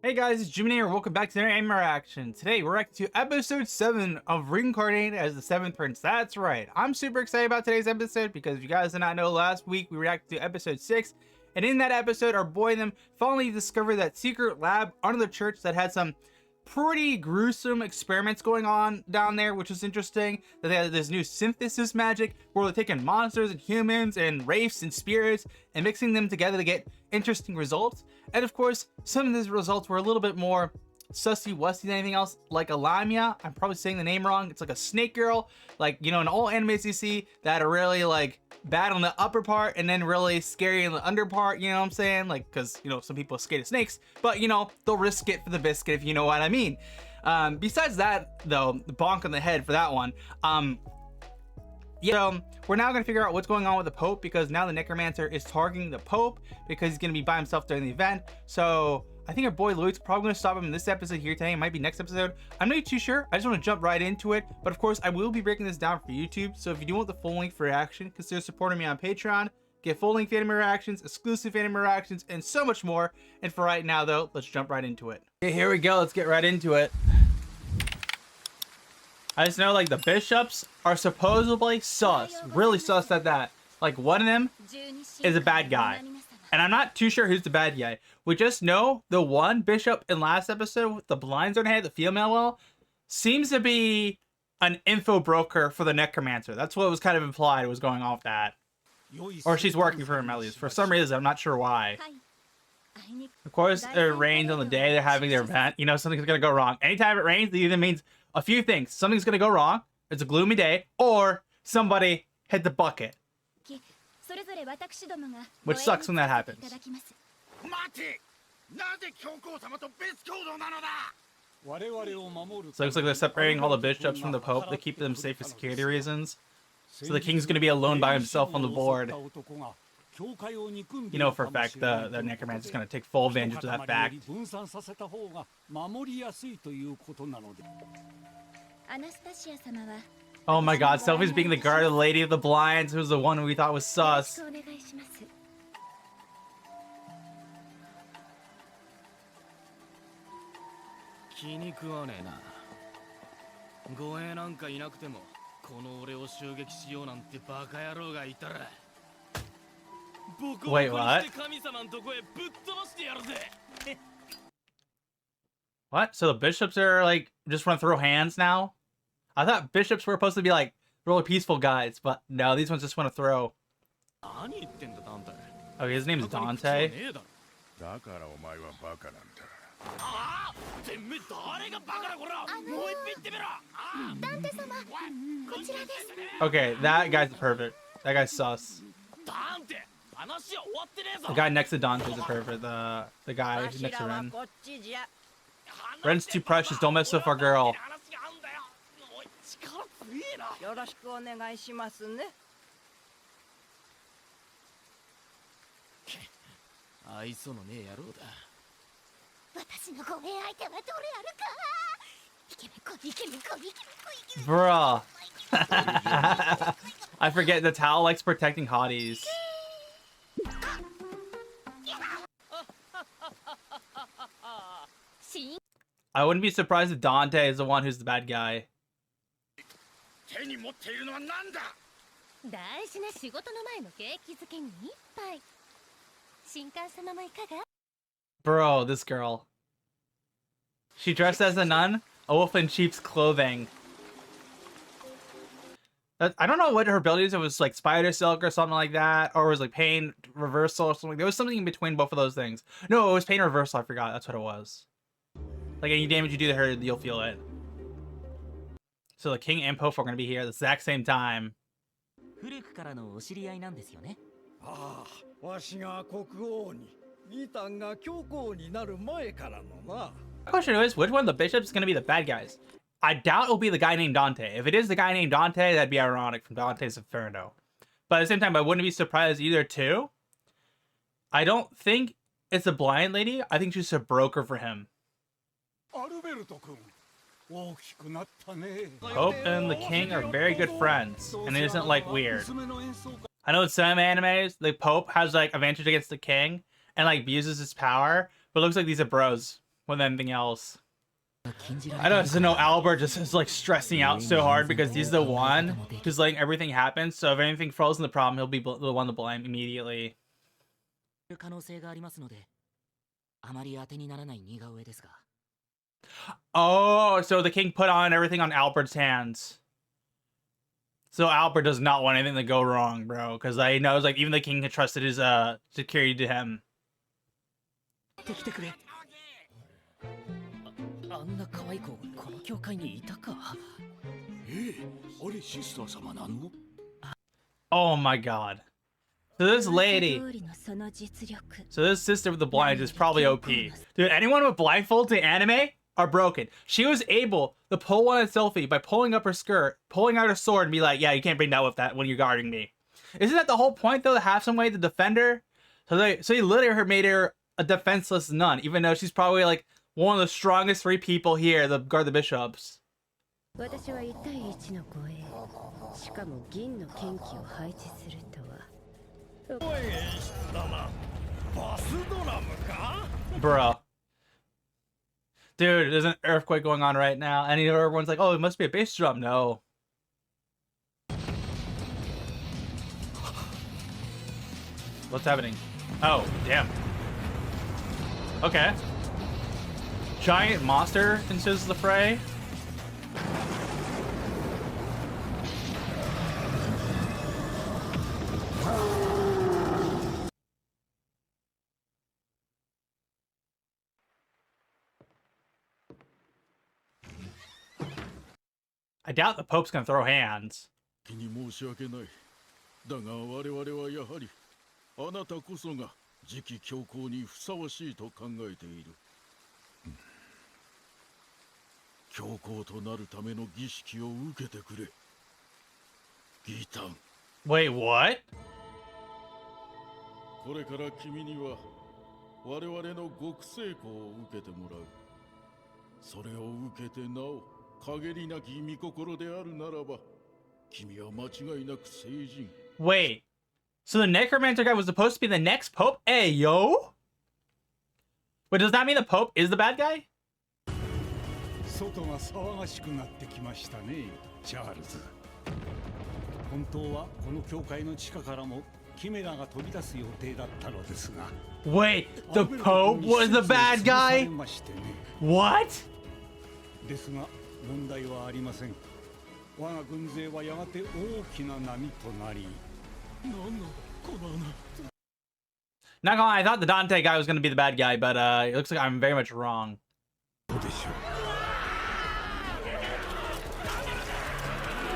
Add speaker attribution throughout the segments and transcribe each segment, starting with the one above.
Speaker 1: Hey guys, it's GMAN here. Welcome back to another anime reaction. Today we're reacting to episode 7 of Reincarnated as the 7th Prince. That's right. I'm super excited about today's episode because if you guys did not know, last week we reacted to episode 6. And in that episode, our boy and them finally discovered that secret lab under the church that had some pretty gruesome experiments going on down there, which is interesting. That they had this new synthesis magic where they're taking monsters and humans and wraiths and spirits and mixing them together to get interesting results. And of course, some of these results were a little bit more sussy-wussy than anything else, like a Lamia. I'm probably saying the name wrong. It's like a snake girl, like, you know, in all animes you see that are really like bad on the upper part and then really scary in the under part, you know what I'm saying? Like, because, you know, some people are scared of snakes, but, you know, they'll risk it for the biscuit, if you know what I mean. Besides that, though, the bonk on the head for that one, you know, we're now going to figure out what's going on with the Pope, because now the Necromancer is targeting the Pope because he's going to be by himself during the event. So I think our boy Lloyd's probably going to stop him in this episode here today. It might be next episode. I'm not too sure. I just want to jump right into it. But of course, I will be breaking this down for YouTube. So if you do want the full length reaction, consider supporting me on Patreon. Get full length anime reactions, exclusive anime reactions, and so much more. And for right now, though, let's jump right into it. Okay, here we go. Let's get right into it. I just know, like, the bishops are supposedly sus. Really sus at that. Like, one of them is a bad guy. And I'm not too sure who's the bad guy. We just know the one bishop in last episode with the blinds on her head, the female well, seems to be an info broker for the Necromancer. That's what was kind of implied was going on with that. Or she's working for him, at least. For some reason, I'm not sure why. Of course, it rains on the day they're having their event. You know, something's going to go wrong. Anytime it rains, it either means a few things. Something's going to go wrong, it's a gloomy day, or somebody hit the bucket. Which sucks when that happens. So it looks like they're separating all the bishops from the Pope to keep them safe for security reasons. So the king's going to be alone by himself on the board. You know for a fact the Necromancer is going to take full advantage of that fact. Oh my god, Sophie's being the guard of the Lady of the Blinds, who's the one we thought was sus. Wait, what? What? So the bishops are like just want to throw hands now? I thought bishops were supposed to be like really peaceful guys, but no, these ones just want to throw. Oh, his name is Dante. Okay, that guy's perfect. That guy's sus. The guy next to Dante is perfect. The guy next to Ren. Ren's too precious. Don't mess with our girl. Bruh. I forget the towel likes protecting hotties. I wouldn't be surprised if Dante is the one who's the bad guy. Bro, this girl. She dressed as a nun? A wolf in sheep's clothing. I don't know what her ability is. It was like spider silk or something like that. Or it was like pain reversal or something. There was something in between both of those things. No, it was pain reversal. I forgot. That's what it was. Like any damage you do to her, you'll feel it. So the king and Pope are going to be here at the exact same time. Question is, which one of the bishops is going to be the bad guys? I doubt it'll be the guy named Dante. If it is the guy named Dante, that'd be ironic from Dante's Inferno. But at the same time, I wouldn't be surprised either too. I don't think it's a blind lady. I think she's a broker for him. Pope and the king are very good friends, and it isn't like weird. I know in some animes, the Pope has like advantage against the king and like abuses his power, but it looks like these are bros with anything else. I don't know. Albert just is like stressing out so hard because he's the one who's letting everything happen. So if anything falls in the problem, he'll be the one to blame immediately. Oh, so the king put on everything on Albert's hands. So Albert does not want anything to go wrong, bro. Because he knows like even the king had trusted his security to him. Oh my god. So this lady, so this sister with the blind is probably OP. Dude, anyone with blindfolds in anime are broken. She was able to pull one at Sylphie by pulling up her skirt, pulling out her sword, and be like, yeah, you can't bring that with that when you're guarding me. Isn't that the whole point, though, to have some way to defend her? So he literally made her a defenseless nun, even though she's probably like one of the strongest 3 people here to guard the bishops. Bruh. Dude, there's an earthquake going on right now, and everyone's like, oh, it must be a bass drum. No. What's happening? Oh, damn. Okay. Giant monster enters the fray. I doubt the Pope's gonna throw hands. Wait, what? Wait, so the necromancer guy was supposed to be the next pope? Hey, yo! But does that mean the Pope is the bad guy? Wait, the Pope was the bad guy? What? Not gonna lie, I thought the Dante guy was gonna be the bad guy, but it looks like I'm very much wrong.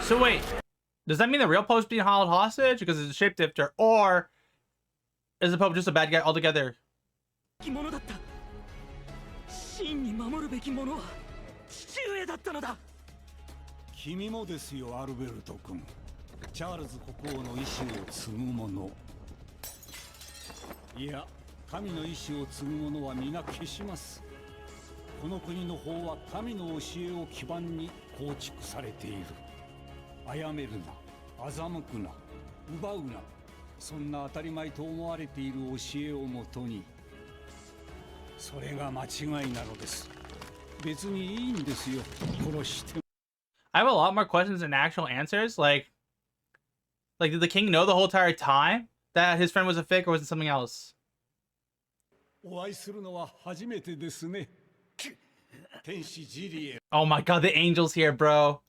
Speaker 1: So wait, does that mean the real Pope's being held hostage because it's a shapeshifter, or is the Pope just a bad guy altogether? I have a lot more questions than actual answers. Like, did the king know the whole entire time that his friend was a fake, or was it something else? Oh my god, the angel's here, bro.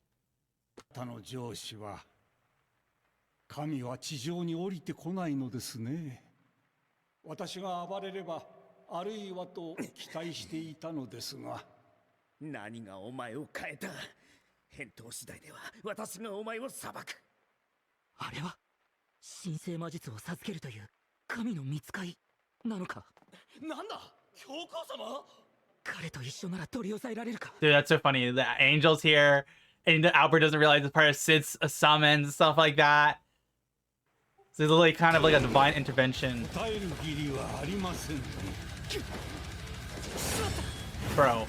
Speaker 1: Dude, that's so funny. The angel's here, and Albert doesn't realize it's part of Sid's summons and stuff like that. So it's literally kind of like a divine intervention. Bro.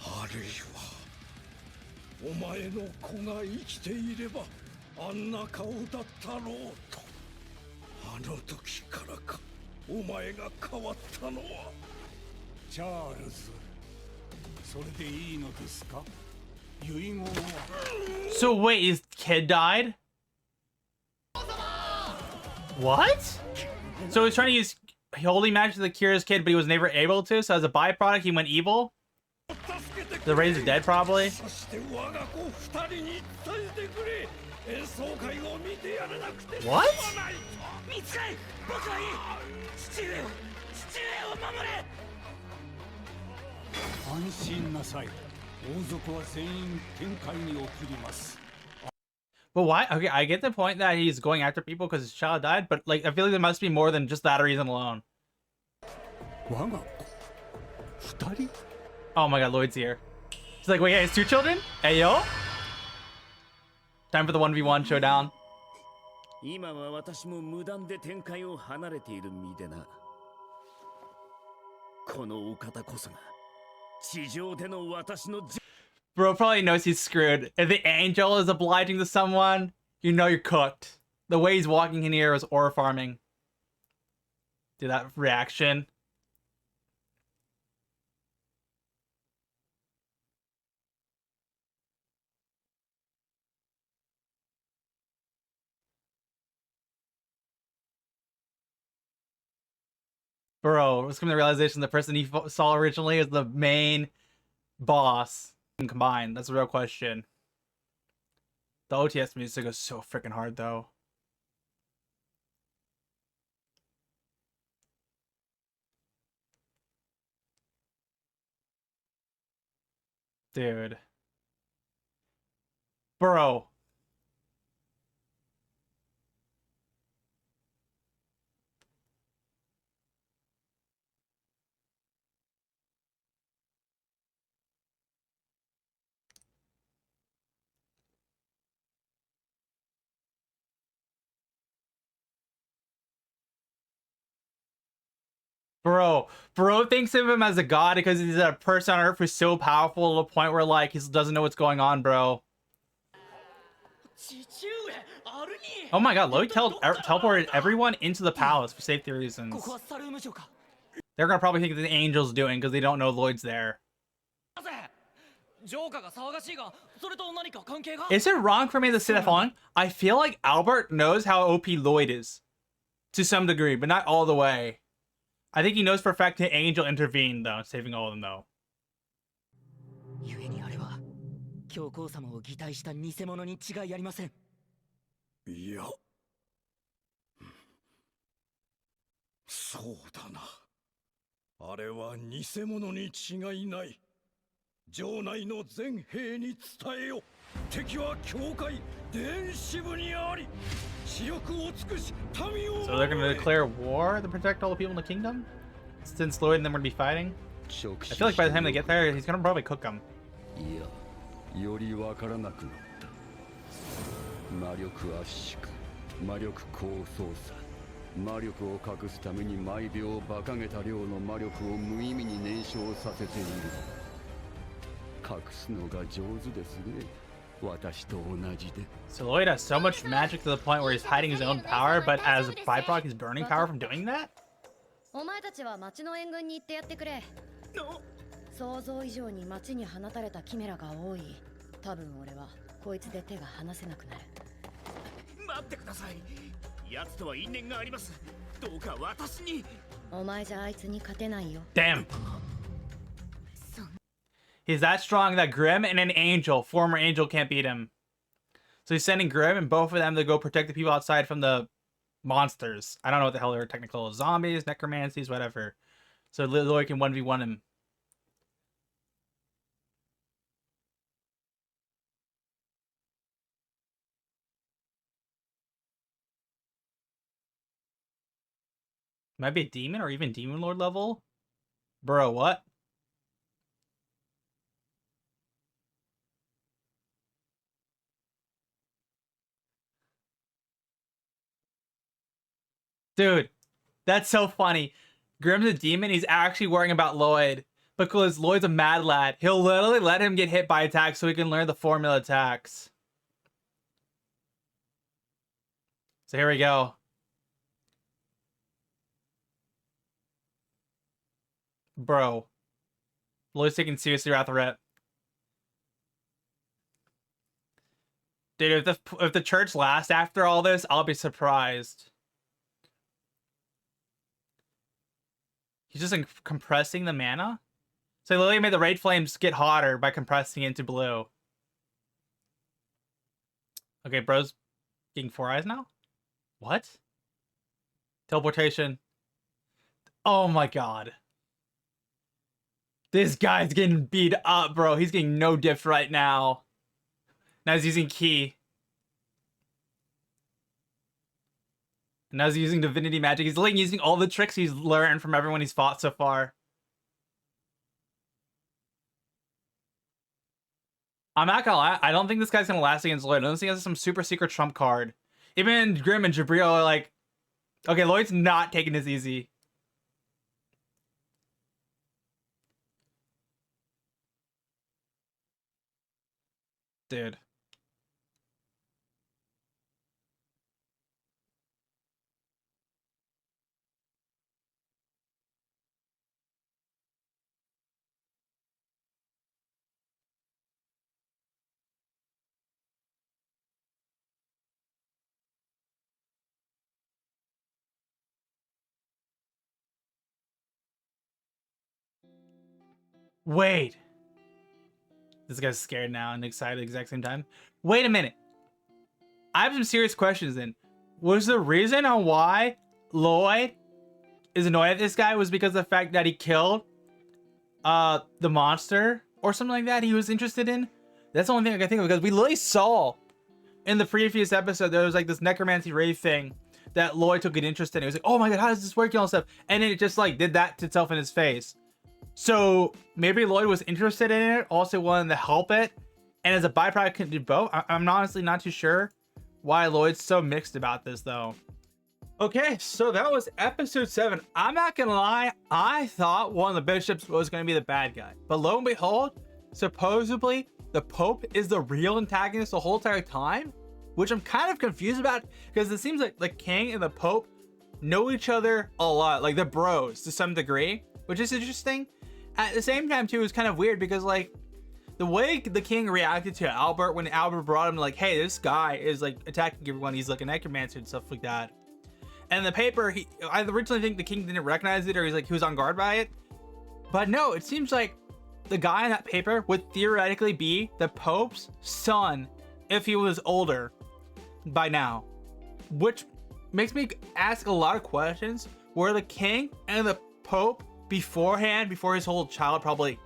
Speaker 2: あるいはお前の子が生きていればあんな顔だったろうと。あの時からかお前が変わったのは。
Speaker 3: チャールズ、それでいいのですか？遺言は。
Speaker 1: So wait, his kid died? What? So he's trying to use holy magic to cure his kid, but he was never able to, so as a byproduct he went evil? The raise the dead, probably? What?
Speaker 3: 安心なさい。王族は全員天界に送ります。
Speaker 1: But why? Okay, I get the point that he's going after people because his child died, but like I feel like there must be more than just that reason alone.
Speaker 3: 我が子2人?
Speaker 1: Oh my god, Lloyd's here. He's like, wait, he has 2 children? Hey, yo? Time for the 1v1 showdown.
Speaker 4: 今は私も無断で天界を離れている身でな。このお方こそが地上での私の
Speaker 1: Bro probably knows he's screwed. If the angel is obliging to someone, you know you're cooked. The way he's walking in here is ore farming. Dude, that reaction. Bro, it's coming to the realization the person he saw originally is the main boss. Combined, that's a real question. The OTS music is so freaking hard though. Dude. Bro. Bro thinks of him as a god because he's a person on Earth who's so powerful to the point where like he doesn't know what's going on, bro. Oh my god, Lloyd teleported everyone into the palace for safety reasons. They're gonna probably think that the angel's doing because they don't know Lloyd's there. Is it wrong for me to say that following? I feel like Albert knows how OP Lloyd is. To some degree, but not all the way. I think he knows for a fact the angel intervened though, saving all of them though.
Speaker 5: 故にあれは教皇様を擬態した偽物に違いありません。
Speaker 2: いや、そうだな。あれは偽物に違いない。城内の全兵に伝えよ。敵は教会伝支部にあり。死力を尽くし民を。
Speaker 1: So they're gonna declare war to protect all the people in the kingdom? Since Lloyd and them are gonna be fighting? I feel like by the time they get there, he's gonna probably cook them.
Speaker 6: いや、よりわからなくなった。魔力圧縮、魔力高操作、魔力を隠すために毎秒馬鹿げた量の魔力を無意味に燃焼させている。隠すのが上手ですね。私と同じで。
Speaker 1: So Lloyd has so much magic to the point where he's hiding his own power, but as a byproduct, he's burning power from doing that?
Speaker 7: お前たちは町の援軍に行ってやってくれ。想像以上に町に放たれたキメラが多い。多分俺はこいつで手が離せなくなる。
Speaker 4: 待ってください。奴とは因縁があります。どうか私に。
Speaker 7: お前じゃあいつに勝てないよ。
Speaker 1: Damn. He's that strong that Grim and an angel, former angel, can't beat him. So he's sending Grim and both of them to go protect the people outside from the monsters. I don't know what the hell they're technical. Zombies, necromancies, whatever. So Lloyd can 1v1 him. Might be a demon or even demon lord level. Bro, what? Dude, that's so funny. Grim's a demon. He's actually worrying about Lloyd. Because Lloyd's a mad lad. He'll literally let him get hit by attacks so he can learn the formula attacks. So here we go. Bro. Lloyd's taking seriously Wrath of Rip. Dude, if the church lasts after all this, I'll be surprised. He's just compressing the mana? So he literally made the raid flames get hotter by compressing into blue. Okay, bro's getting 4 eyes now? What? Teleportation. Oh my god. This guy's getting beat up, bro. He's getting no diff right now. Now he's using Key. And now he's using Divinity Magic. He's like using all the tricks he's learned from everyone he's fought so far. I'm not gonna lie, I don't think this guy's gonna last against Lloyd. I don't think he has some super secret trump card. Even Grim and Jabril are like, okay, Lloyd's not taking this easy. Dude. Wait. This guy's scared now and excited at the exact same time. Wait a minute. I have some serious questions then. Was the reason on why Lloyd is annoyed at this guy was because of the fact that he killed the monster or something like that he was interested in? That's the only thing I can think of, because we literally saw in the previous episode there was like this necromancy raid thing that Lloyd took an interest in. He was like, oh my god, how does this work and all stuff? And then it just like did that to itself in his face. So maybe Lloyd was interested in it, also wanted to help it, and as a byproduct can do both. I'm honestly not too sure why Lloyd's so mixed about this though. Okay, so that was episode 7. I'm not gonna lie, I thought one of the bishops was gonna be the bad guy, but lo and behold, supposedly the Pope is the real antagonist the whole entire time, which I'm kind of confused about, because it seems like the king and the Pope know each other a lot, like they're bros to some degree, which is interesting. At the same time too, it's kind of weird because like the way the king reacted to Albert when Albert brought him like, hey, this guy is like attacking everyone, he's like a necromancer and stuff like that. And the paper, I originally think the king didn't recognize it, or he was on guard by it. But no, it seems like the guy in that paper would theoretically be the Pope's son if he was older by now. Which makes me ask a lot of questions. Were the king and the Pope beforehand, before his whole child probably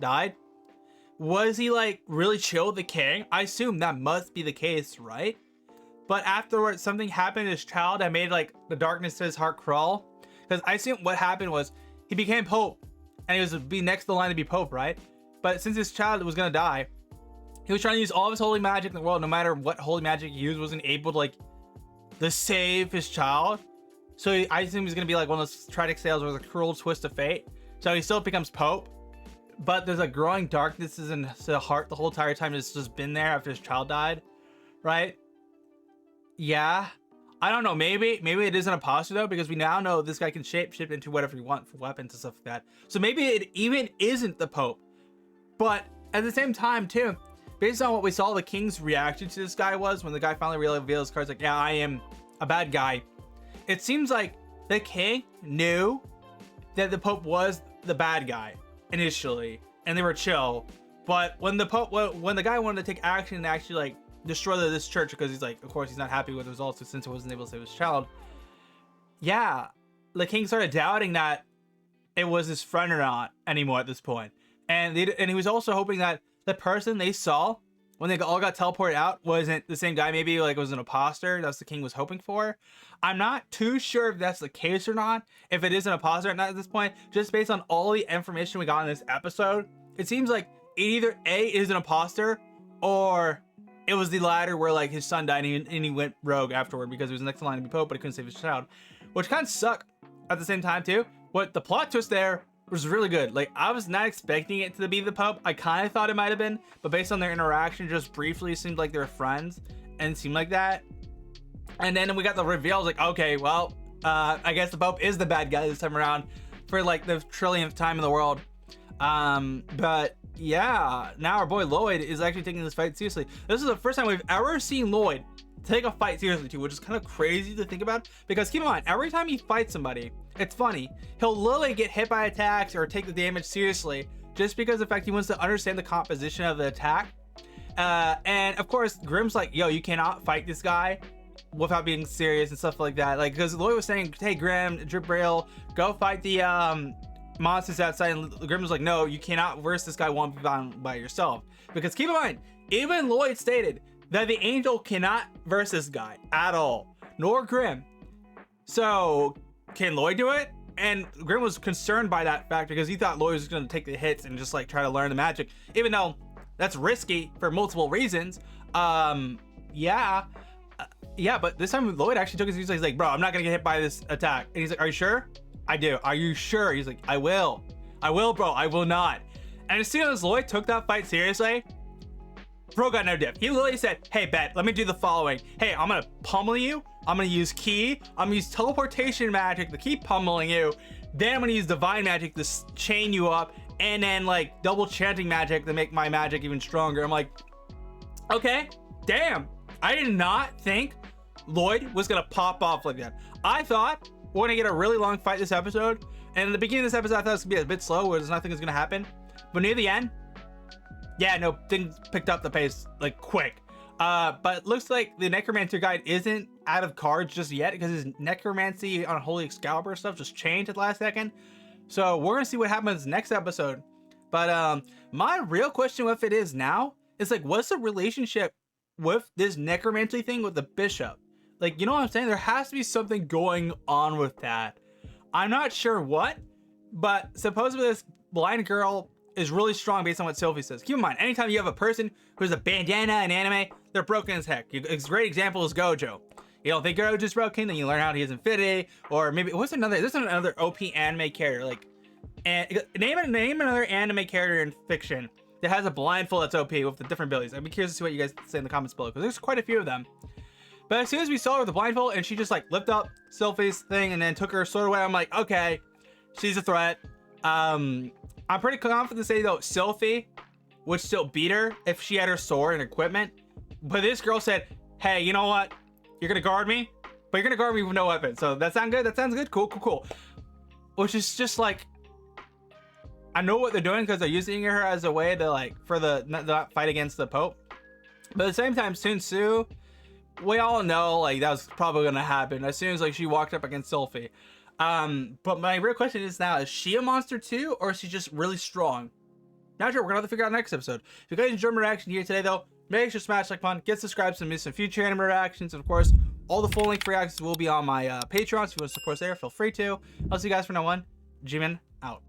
Speaker 1: died? Was he like really chill with the king? I assume that must be the case, right? But afterwards, something happened to his child that made like the darkness to his heart crawl. Because I assume what happened was he became Pope, and he was be next in line to be Pope, right? But since his child was gonna die, he was trying to use all of his holy magic in the world. No matter what holy magic he used, wasn't able to like to save his child. So I assume he's gonna be like one of those tragic tales where there's a cruel twist of fate. So he still becomes Pope, but there's a growing darkness in his heart the whole entire time. It's just been there after his child died, right? Yeah, I don't know. Maybe it is an imposter though, because we now know this guy can shift into whatever you want for weapons and stuff like that. So maybe it even isn't the Pope. But at the same time too, based on what we saw the king's reaction to this guy was when the guy finally revealed his cards, like, yeah, I am a bad guy. It seems like the king knew that the Pope was the bad guy initially, and they were chill. But when the guy wanted to take action and actually like destroy this church, because he's like, of course he's not happy with the results since he wasn't able to save his child, yeah, the king started doubting that it was his friend or not anymore at this point. And he was also hoping that the person they saw when they all got teleported out wasn't the same guy. Maybe like it was an imposter. That's the king was hoping for. I'm not too sure if that's the case or not, if it is an imposter or not at this point, just based on all the information we got in this episode. It seems like it either A, is an imposter, or it was the latter where like his son died and he went rogue afterward because he was next in line to be Pope, but he couldn't save his child, which kind of sucked at the same time too. But the plot twist there was really good. Like, I was not expecting it to be the Pope. I kind of thought it might have been, but based on their interaction, just briefly seemed like they were friends and seemed like that. And then we got the reveal. I was like, okay, well, I guess the Pope is the bad guy this time around for like the trillionth time in the world. But yeah, now our boy Lloyd is actually taking this fight seriously. This is the first time we've ever seen Lloyd take a fight seriously too, which is kind of crazy to think about, because keep in mind, every time he fights somebody, it's funny, he'll literally get hit by attacks or take the damage seriously just because of the fact he wants to understand the composition of the attack. And of course Grimm's like, yo, you cannot fight this guy without being serious and stuff like that. Like, because Lloyd was saying, hey Grimm, Drip Rail, go fight the monsters outside, and Grimm was like, no, you cannot verse this guy 1v1 by yourself. Because keep in mind, even Lloyd stated that the angel cannot verse this guy at all, nor Grimm. So can Lloyd do it? And Grimm was concerned by that fact because he thought Lloyd was going to take the hits and just like try to learn the magic, even though that's risky for multiple reasons. Yeah, but this time Lloyd actually took it seriously. He's like, bro, I'm not gonna get hit by this attack. And he's like, are you sure? I do. Are you sure? He's like, I will, bro, I will not. And as soon as Lloyd took that fight seriously, bro got no dip. He literally said, hey, bet, let me do the following. Hey, I'm gonna pummel you. I'm gonna use ki. I'm gonna use teleportation magic to keep pummeling you. Then I'm gonna use divine magic to chain you up. And then like double chanting magic to make my magic even stronger. I'm like, okay, damn. I did not think Lloyd was gonna pop off like that. I thought we're gonna get a really long fight this episode. And in the beginning of this episode, I thought it was gonna be a bit slow where there's nothing is gonna happen. But near the end, yeah, no, things picked up the pace like quick. But it looks like the Necromancer guide isn't out of cards just yet because his Necromancy on Holy Excalibur stuff just changed at the last second. So we're gonna see what happens next episode. But my real question with it is now is like, what's the relationship with this necromancy thing with the bishop? Like, you know what I'm saying? There has to be something going on with that. I'm not sure what, but supposedly this blind girl is really strong based on what Sophie says. Keep in mind, anytime you have a person who's a bandana in anime, they're broken as heck. A great example is Gojo. You don't think Gojo's broken, then you learn how he has Infinity, or maybe there's another OP anime character, like, and name another anime character in fiction that has a blindfold that's OP with the different abilities. I'd be curious to see what you guys say in the comments below, because there's quite a few of them. But as soon as we saw her with the blindfold and she just like lifted up Sophie's thing and then took her sword away, I'm like, okay, she's a threat. I'm pretty confident to say though, Sophie would still beat her if she had her sword and equipment. But this girl said, hey, you know what? You're gonna guard me, but you're gonna guard me with no weapon. So that sounds good. That sounds good. Cool. Which is just like, I know what they're doing because they're using her as a way to like for the fight against the Pope. But at the same time, Sun Tzu, we all know like that was probably gonna happen as soon as like she walked up against Sophie. But my real question is now, is she a monster too, or is she just really strong? Not sure. We're gonna have to figure out next episode. If you guys enjoyed my reaction here today though, make sure to smash like button, get subscribed so you miss some future anime reactions. And of course, all the full length reactions will be on my Patreon, so if you want to support us there, feel free to. I'll see you guys for now. GMAN out.